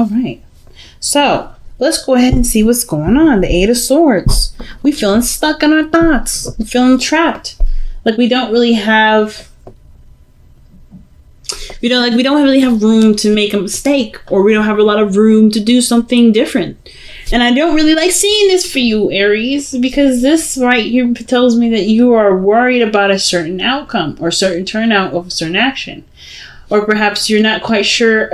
All right. So let's go ahead and see what's going on. The Eight of Swords. We feeling stuck in our thoughts. We feeling trapped. Like we don't really have. We don't really have room to make a mistake, or we don't have a lot of room to do something different. And I don't really like seeing this for you, Aries, because this right here tells me that you are worried about a certain outcome or certain turnout of a certain action. Or perhaps you're not quite sure,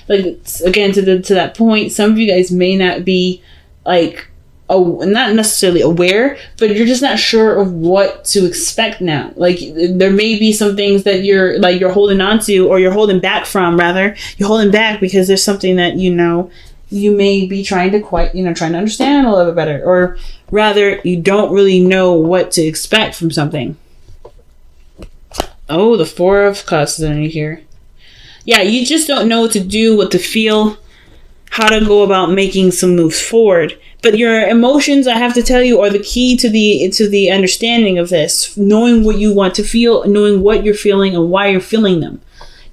like, again, to that point, some of you guys may not be, like, not necessarily aware, but you're just not sure of what to expect now. Like, there may be some things that you're holding on to, or you're holding back from, rather. You're holding back because there's something that, you may be trying to understand a little bit better. Or rather, you don't really know what to expect from something. Oh, the Four of Cups is underneath here. Yeah, you just don't know what to do, what to feel, how to go about making some moves forward. But your emotions, I have to tell you, are the key to the understanding of this. Knowing what you want to feel, knowing what you're feeling and why you're feeling them.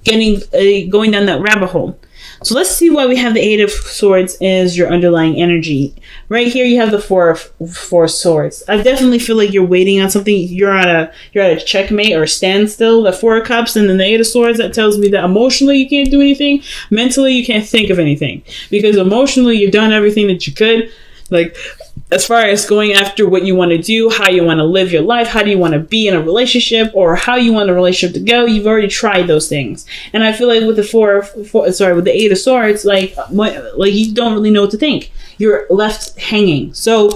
Going down that rabbit hole. So let's see why we have the Eight of Swords as your underlying energy. Right here you have the Four of Swords. I definitely feel like you're waiting on something. You're at a checkmate or a standstill. The Four of Cups and then the Eight of Swords, that tells me that emotionally you can't do anything. Mentally you can't think of anything. Because emotionally you've done everything that you could. Like, as far as going after what you want to do, how you want to live your life, how do you want to be in a relationship, or how you want a relationship to go, you've already tried those things. And I feel like with the Eight of Swords, like you don't really know what to think. You're left hanging. So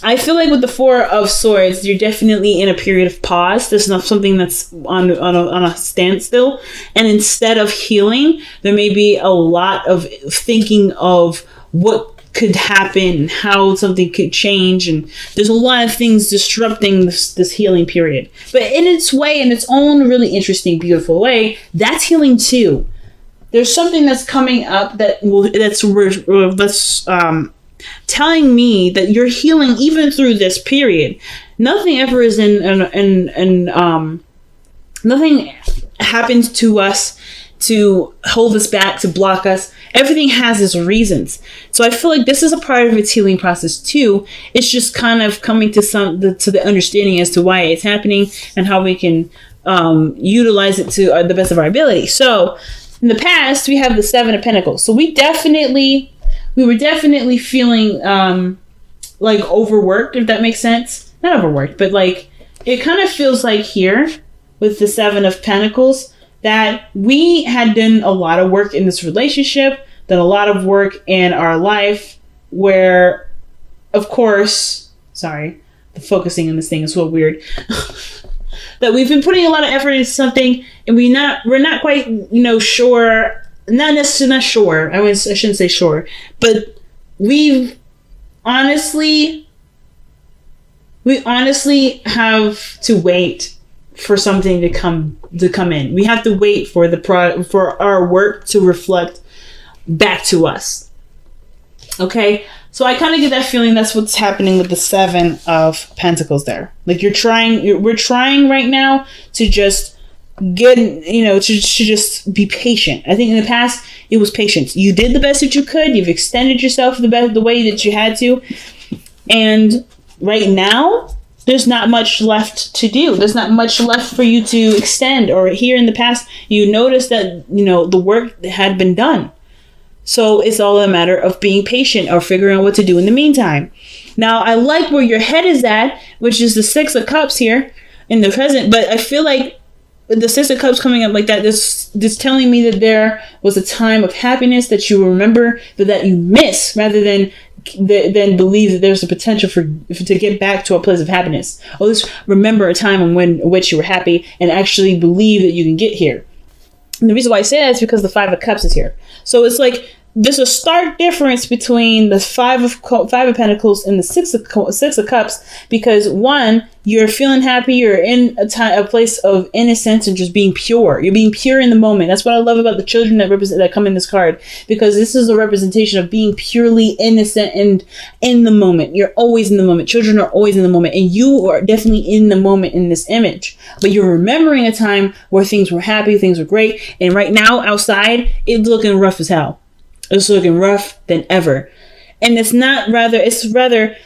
I feel like with the Four of Swords, you're definitely in a period of pause. There's not something that's on a standstill. And instead of healing, there may be a lot of thinking of what could happen, how something could change, and there's a lot of things disrupting this healing period. But in its way, in its own really interesting, beautiful way, that's healing too. There's something that's coming up that's telling me that you're healing even through this period. Nothing ever is nothing happens to us to hold us back, to block us. Everything has its reasons. So I feel like this is a part of its healing process too. It's just kind of coming to the understanding as to why it's happening and how we can utilize it to the best of our ability. So in the past, we have the Seven of Pentacles. So we were definitely feeling like overworked, if that makes sense. Not overworked, but like it kind of feels like here with the Seven of Pentacles that we had done a lot of work in this relationship, done a lot of work in our life where, of course, sorry, the focusing on this thing is so weird, that we've been putting a lot of effort into something and we're not quite, sure, not sure, I shouldn't say sure, but we honestly have to wait for something to come in. We have to wait for for our work to reflect back to us. Okay, so I kind of get that feeling that's what's happening with the Seven of Pentacles there. Like we're trying right now to just get, to just be patient. I think in the past it was patience. You did the best that you could. You've extended yourself the way that you had to, and right now there's not much left to do. There's not much left for you to extend. Or here in the past, you noticed that, the work had been done. So it's all a matter of being patient or figuring out what to do in the meantime. Now, I like where your head is at, which is the Six of Cups here in the present. But I feel like with the Six of Cups coming up like that, this telling me that there was a time of happiness that you remember, but that you miss, rather than believe that there's a potential to get back to a place of happiness. Or just remember a time in which you were happy and actually believe that you can get here. And the reason why I say that is because the Five of Cups is here. So it's like there's a stark difference between the Five of Pentacles and the Six of Cups, because one, you're feeling happy, you're in a place of innocence and just being pure. You're being pure in the moment. That's what I love about the children that come in this card, because this is a representation of being purely innocent and in the moment. You're always in the moment. Children are always in the moment, and you are definitely in the moment in this image. But you're remembering a time where things were happy, things were great, and right now outside it's looking rough as hell. It's looking rough than ever. And it's rather,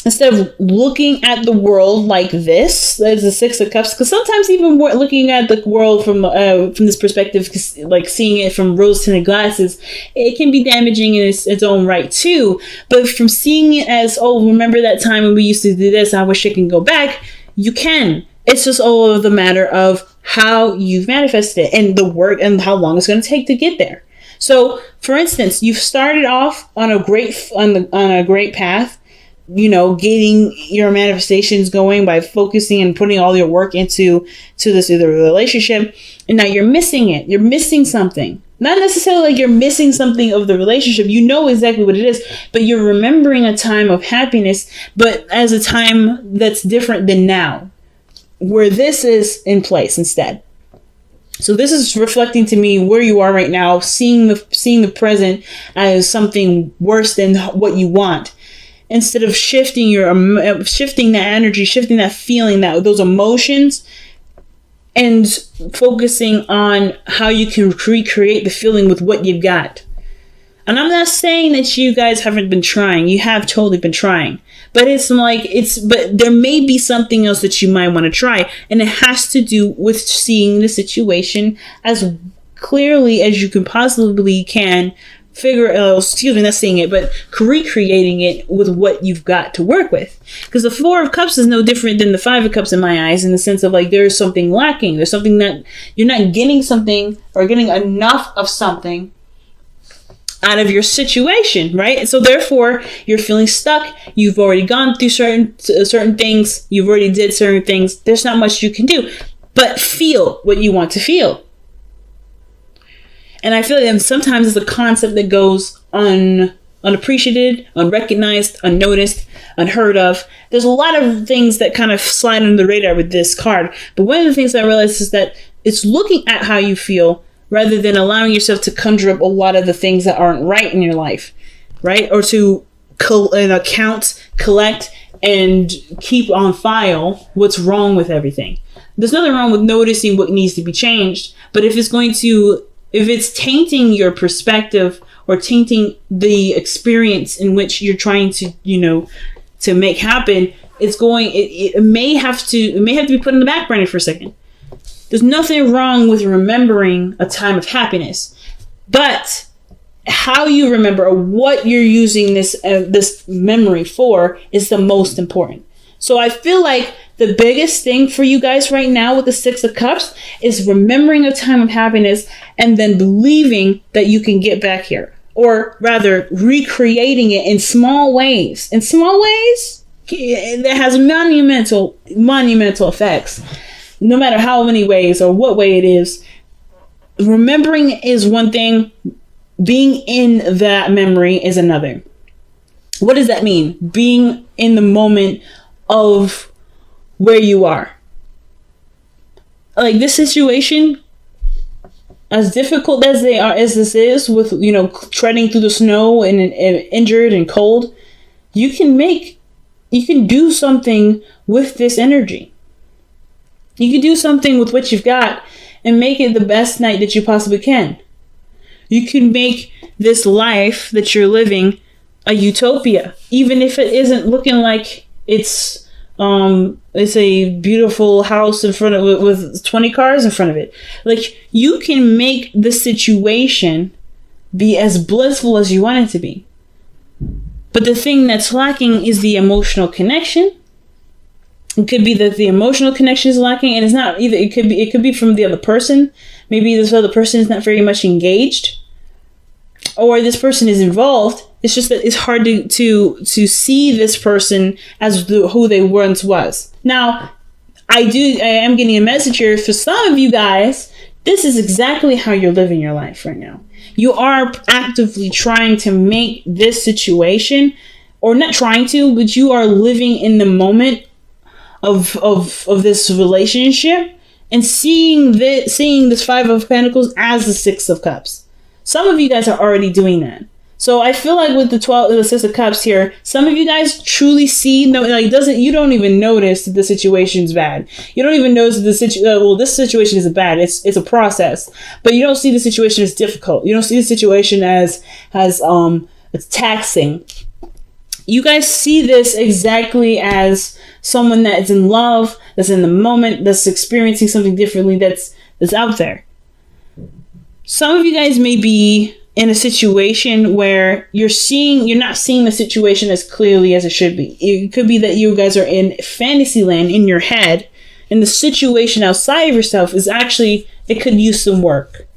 instead of looking at the world like this, as the Six of Cups, because sometimes even looking at the world from this perspective, like seeing it from rose-tinted glasses, it can be damaging in its own right too. But from seeing it as, oh, remember that time when we used to do this, I wish it can go back, you can. It's just all of the matter of how you've manifested it and the work and how long it's going to take to get there. So, for instance, you've started off on a great path, getting your manifestations going by focusing and putting all your work into this either relationship, and now you're missing it. You're missing something. Not necessarily like you're missing something of the relationship. You know exactly what it is, but you're remembering a time of happiness, but as a time that's different than now, where this is in place instead. So this is reflecting to me where you are right now, seeing the present as something worse than what you want. Instead of shifting that energy, shifting that feeling, those emotions, and focusing on how you can recreate the feeling with what you've got. And I'm not saying that you guys haven't been trying. You have totally been trying. But but there may be something else that you might want to try. And it has to do with seeing the situation as clearly as you can possibly can. Not seeing it, but recreating it with what you've got to work with. Because the Four of Cups is no different than the Five of Cups in my eyes, in the sense of like there's something lacking. There's something that you're not getting something or getting enough of something out of your situation, right? So therefore, you're feeling stuck. You've already gone through certain things. You've already did certain things. There's not much you can do, but feel what you want to feel. And I feel like sometimes it's a concept that goes unappreciated, unrecognized, unnoticed, unheard of. There's a lot of things that kind of slide under the radar with this card. But one of the things I realized is that it's looking at how you feel rather than allowing yourself to conjure up a lot of the things that aren't right in your life, right? Or to collect, and keep on file what's wrong with everything. There's nothing wrong with noticing what needs to be changed, but if it's tainting your perspective or tainting the experience in which you're trying to, to make happen, it may have to be put in the back burner for a second. There's nothing wrong with remembering a time of happiness, but how you remember or what you're using this memory for is the most important. So I feel like the biggest thing for you guys right now with the Six of Cups is remembering a time of happiness and then believing that you can get back here, or rather recreating it in small ways. In small ways that has monumental effects. No matter how many ways or what way it is, remembering is one thing, being in that memory is another. What does that mean? Being in the moment of where you are. Like this situation, as difficult as this is with, treading through the snow and injured and cold, you can do something with this energy. You can do something with what you've got and make it the best night that you possibly can. You can make this life that you're living a utopia, even if it isn't looking like it's a beautiful house in front of with 20 cars in front of it. Like, you can make the situation be as blissful as you want it to be. But the thing that's lacking is the emotional connection. It could be that the emotional connection is lacking, and it's not either. It could be from the other person. Maybe this other person is not very much engaged, or this person is involved. It's just that it's hard to see this person as who they once was. Now, I am getting a message here for some of you guys. This is exactly how you're living your life right now. You are actively trying to make this situation, or not trying to, but you are living in the moment of this relationship and seeing this Five of Pentacles as the Six of Cups. Some of you guys are already doing that. So I feel like with the 6 of Cups here, some of you guys truly see, no, like you don't even notice that the situation's bad. You don't even notice that this situation isn't bad. It's a process, but you don't see the situation as difficult. You don't see the situation as it's taxing. You guys see this exactly as someone that is in love, that's in the moment, that's experiencing something differently, that's out there. Some of you guys may be in a situation where you're not seeing the situation as clearly as it should be. It could be that you guys are in fantasy land in your head, and the situation outside of yourself is actually, it could use some work.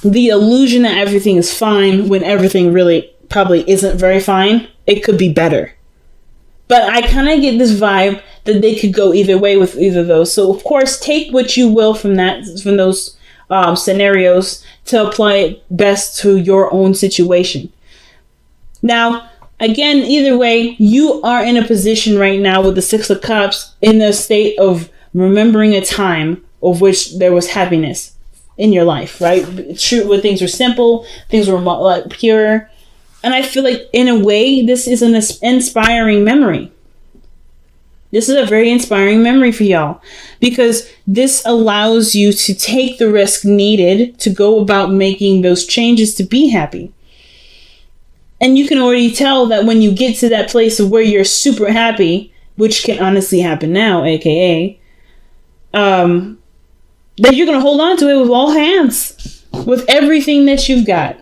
The illusion that everything is fine when everything really probably isn't very fine. It could be better. But I kind of get this vibe that they could go either way with either of those. So of course, take what you will from those scenarios to apply it best to your own situation. Now, again, either way, you are in a position right now with the 6 of Cups in a state of remembering a time of which there was happiness in your life, right? True, when things were simple, things were pure. And I feel like, in a way, this is an inspiring memory. This is a very inspiring memory for y'all, because this allows you to take the risk needed to go about making those changes to be happy. And you can already tell that when you get to that place of where you're super happy, which can honestly happen now, aka, that you're going to hold on to it with all hands, with everything that you've got.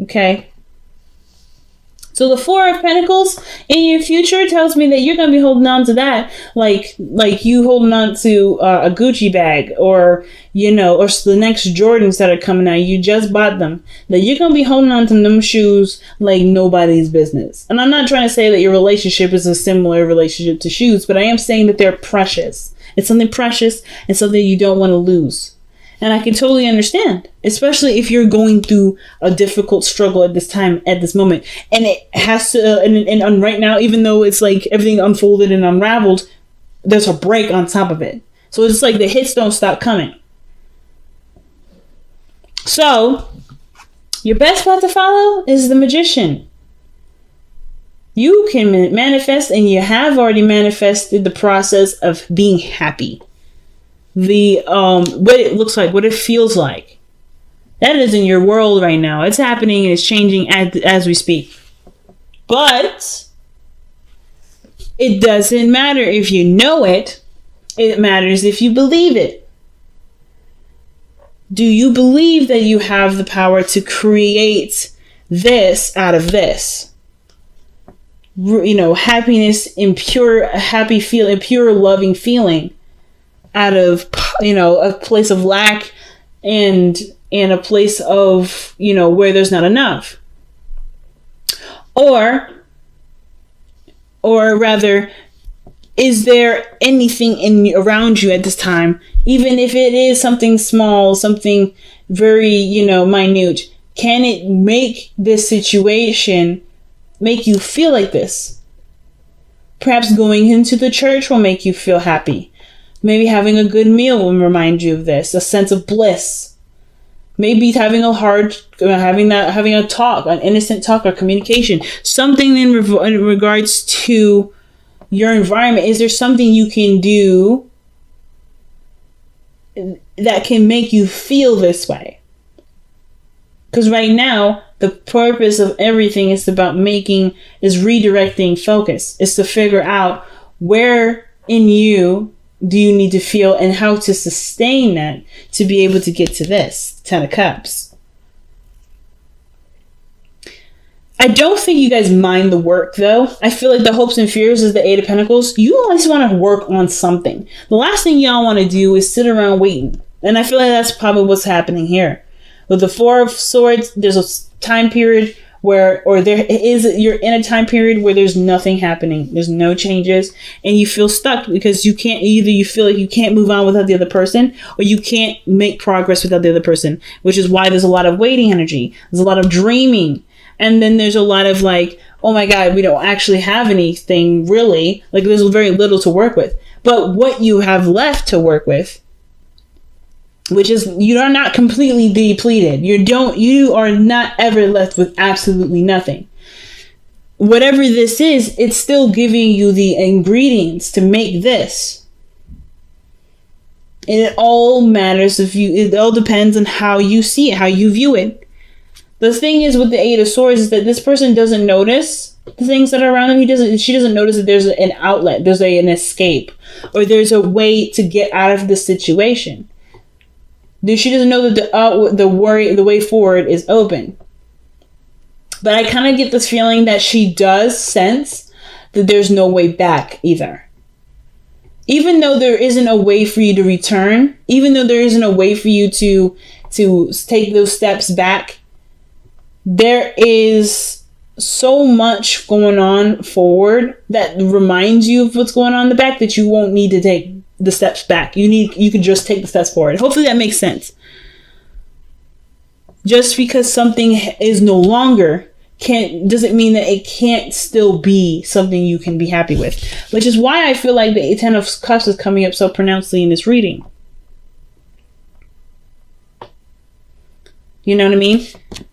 Okay. So the 4 of Pentacles in your future tells me that you're going to be holding on to that, like you holding on to a Gucci bag, or, or the next Jordans that are coming out. You just bought them. That you're going to be holding on to them shoes like nobody's business. And I'm not trying to say that your relationship is a similar relationship to shoes, but I am saying that they're precious. It's something precious and something you don't want to lose. And I can totally understand, especially if you're going through a difficult struggle at this time, at this moment. And it has to, and right now, even though it's like everything unfolded and unraveled, there's a break on top of it. So it's like the hits don't stop coming. So your best path to follow is the Magician. You can manifest, and you have already manifested the process of being happy. What it looks like, what it feels like. That is in your world right now. It's happening and it's changing as we speak. But it doesn't matter if you know it. It matters if you believe it. Do you believe that you have the power to create this out of this? Happiness in pure, happy feeling, pure loving feeling, out of, a place of lack and a place of, where there's not enough. Or rather, is there anything around you at this time, even if it is something small, something very, minute, can it make this situation make you feel like this? Perhaps going into the church will make you feel happy. Maybe having a good meal will remind you of this, a sense of bliss. Maybe having a talk, an innocent talk or communication, something in regards to your environment. Is there something you can do that can make you feel this way? Because right now, the purpose of everything is redirecting focus. It's to figure out where in you do you need to feel and how to sustain that to be able to get to this 10 of Cups. I don't think you guys mind the work, though. I feel like the hopes and fears is the 8 of Pentacles. You always want to work on something. The last thing y'all want to do is sit around waiting. And I feel like that's probably what's happening here. With the 4 of Swords, there's a time period you're in a time period where there's nothing happening. There's no changes, and you feel stuck because you feel like you can't move on without the other person, or you can't make progress without the other person, which is why there's a lot of waiting energy. There's a lot of dreaming. And then there's a lot of like, oh my God, we don't actually have anything really. Like there's very little to work with. But what you have left to work with which is you are not completely depleted. You are not ever left with absolutely nothing. Whatever this is, it's still giving you the ingredients to make this. And it all matters it all depends on how you see it, how you view it. The thing is with the Eight of Swords is that this person doesn't notice the things that are around them. She doesn't notice that there's an outlet, there's an escape, or there's a way to get out of the situation. She doesn't know that the way forward is open. But I kind of get this feeling that she does sense that there's no way back either. Even though there isn't a way for you to return, even though there isn't a way for you to take those steps back, there is so much going on forward that reminds you of what's going on in the back that you won't need to take the steps back. You can just take the steps forward. Hopefully that makes sense. Just because something is no longer doesn't mean that it can't still be something you can be happy with. Which is why I feel like the Ten of Cups is coming up so pronouncedly in this reading. You know what I mean?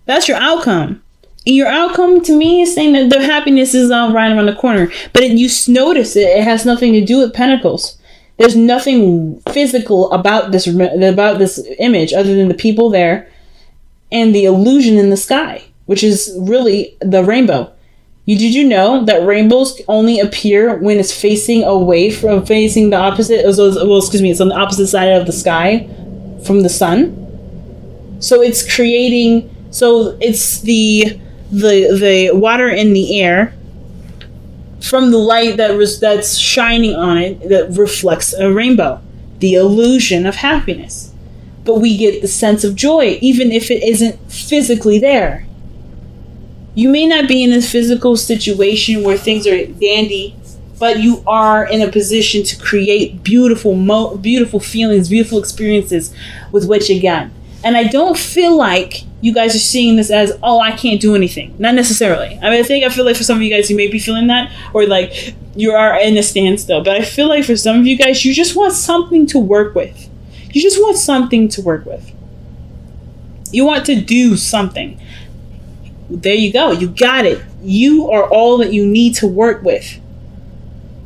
That's your outcome. And your outcome to me is saying that the happiness is right around the corner. But you notice it has nothing to do with Pentacles. There's nothing physical about this image other than the people there and the illusion in the sky, which is really the rainbow. Did you know that rainbows only appear when it's facing facing the opposite? It's on the opposite side of the sky from the sun. So it's the water in the air from the light that's shining on it that reflects a rainbow, the illusion of happiness. But we get the sense of joy, even if it isn't physically there. You may not be in a physical situation where things are dandy, but you are in a position to create beautiful feelings, beautiful experiences with what you got. And I don't feel like you guys are seeing this as, oh, I can't do anything. Not necessarily. I feel like for some of you guys, you may be feeling that, or like you are in a standstill. But I feel like for some of you guys, you just want something to work with. You just want something to work with. You want to do something. There you go. You got it. You are all that you need to work with.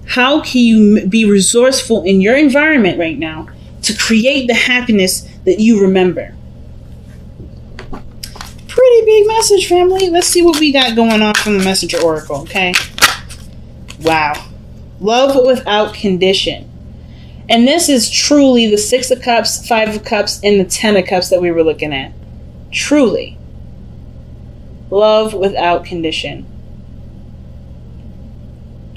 How can you be resourceful in your environment right now to create the happiness that you remember? Pretty big message, family. Let's see what we got going on from the Messenger Oracle, okay? Wow. Love without condition. And this is truly the Six of Cups, Five of Cups, and the Ten of Cups that we were looking at. Truly. Love without condition.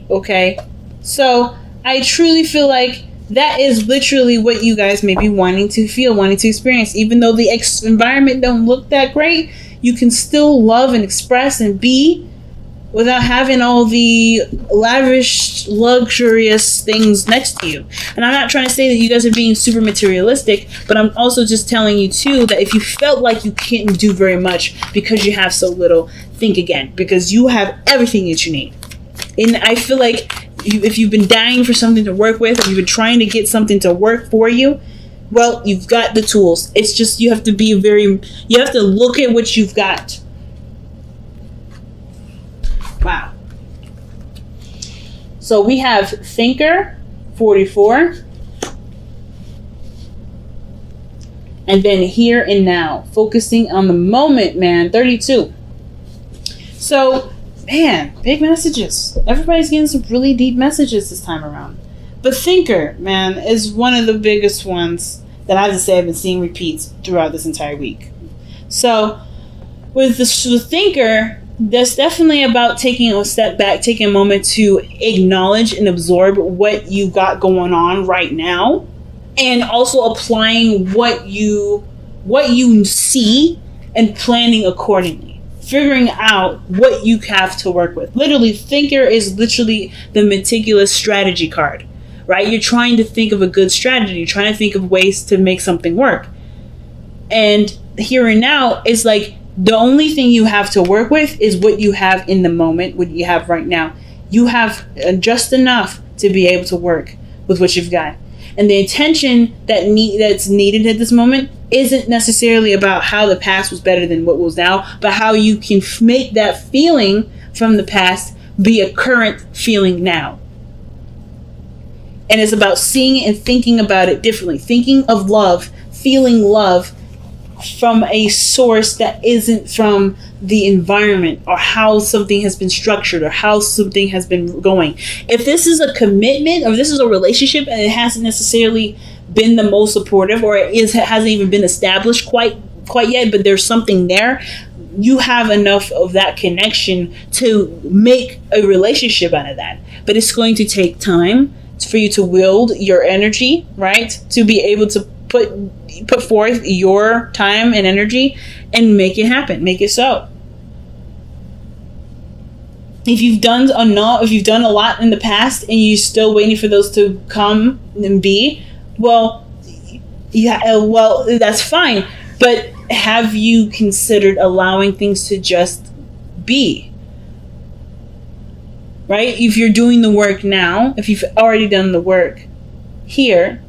Okay? So, I truly feel like that is literally what you guys may be wanting to feel, wanting to experience. Even though the environment don't look that great, you can still love and express and be without having all the lavish, luxurious things next to you. And I'm not trying to say that you guys are being super materialistic, but I'm also just telling you too that if you felt like you can't do very much because you have so little, think again, because you have everything that you need. And I feel like if you've been dying for something to work with, or you've been trying to get something to work for you, well, you've got the tools. It's just you have to look at what you've got. Wow. So we have Thinker, 44. And then Here and Now, focusing on the moment, man, 32. So, man, big messages. Everybody's getting some really deep messages this time around. But Thinker, man, is one of the biggest ones that I have to say I've been seeing repeats throughout this entire week. So, with the Thinker, that's definitely about taking a step back, taking a moment to acknowledge and absorb what you got going on right now, and also applying what you see and planning accordingly. Figuring out what you have to work with. Literally, Thinker is literally the meticulous strategy card, right? You're trying to think of a good strategy. You're trying to think of ways to make something work. And Here and Now is like, the only thing you have to work with is what you have in the moment, what you have right now. You have just enough to be able to work with what you've got. And the attention that's needed at this moment isn't necessarily about how the past was better than what was now, but how you can make that feeling from the past be a current feeling now. And it's about seeing it and thinking about it differently. Thinking of love, feeling love from a source that isn't from the environment or how something has been structured or how something has been going. If this is a commitment or this is a relationship and it hasn't necessarily been the most supportive, or it hasn't even been established quite yet, but there's something there, you have enough of that connection to make a relationship out of that. But it's going to take time for you to wield your energy, right? To be able to put forth your time and energy and make it happen, make it so. If you've done a lot in the past and you're still waiting for those to come and be, well, that's fine. But have you considered allowing things to just be? Right? If you're doing the work now, if you've already done the work here,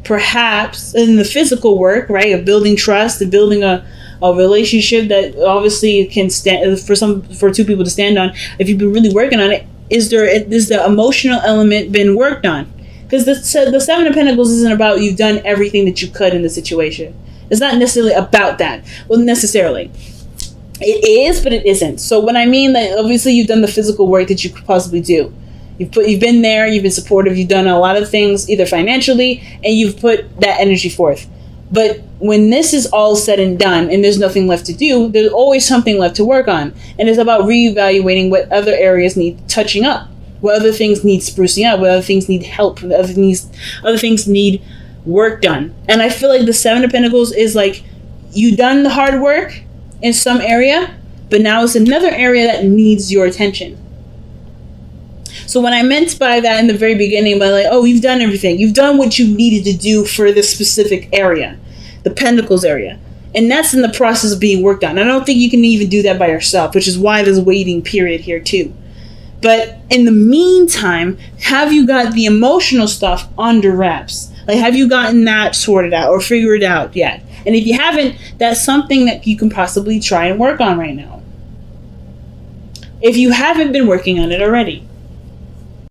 perhaps in the physical work, right, of building trust and building a relationship that obviously can stand for two people to stand on. If you've been really working on it, is the emotional element been worked on? Because the Seven of Pentacles isn't about you've done everything that you could in the situation. It's not necessarily about that. Well, necessarily. It is, but it isn't. So when I mean that, obviously you've done the physical work that you could possibly do. You've been there, you've been supportive, you've done a lot of things, either financially, and you've put that energy forth. But when this is all said and done and there's nothing left to do, there's always something left to work on. And it's about reevaluating what other areas need touching up, what other things need sprucing up, what other things need help, what other things need work done. And I feel like the Seven of Pentacles is like, you've done the hard work in some area, but now it's another area that needs your attention. So what I meant by that in the very beginning, by like, oh, you've done everything. You've done what you needed to do for this specific area, the Pentacles area. And that's in the process of being worked on. I don't think you can even do that by yourself, which is why there's a waiting period here too. But in the meantime, have you got the emotional stuff under wraps? Like, have you gotten that sorted out or figured out yet? And if you haven't, that's something that you can possibly try and work on right now. If you haven't been working on it already.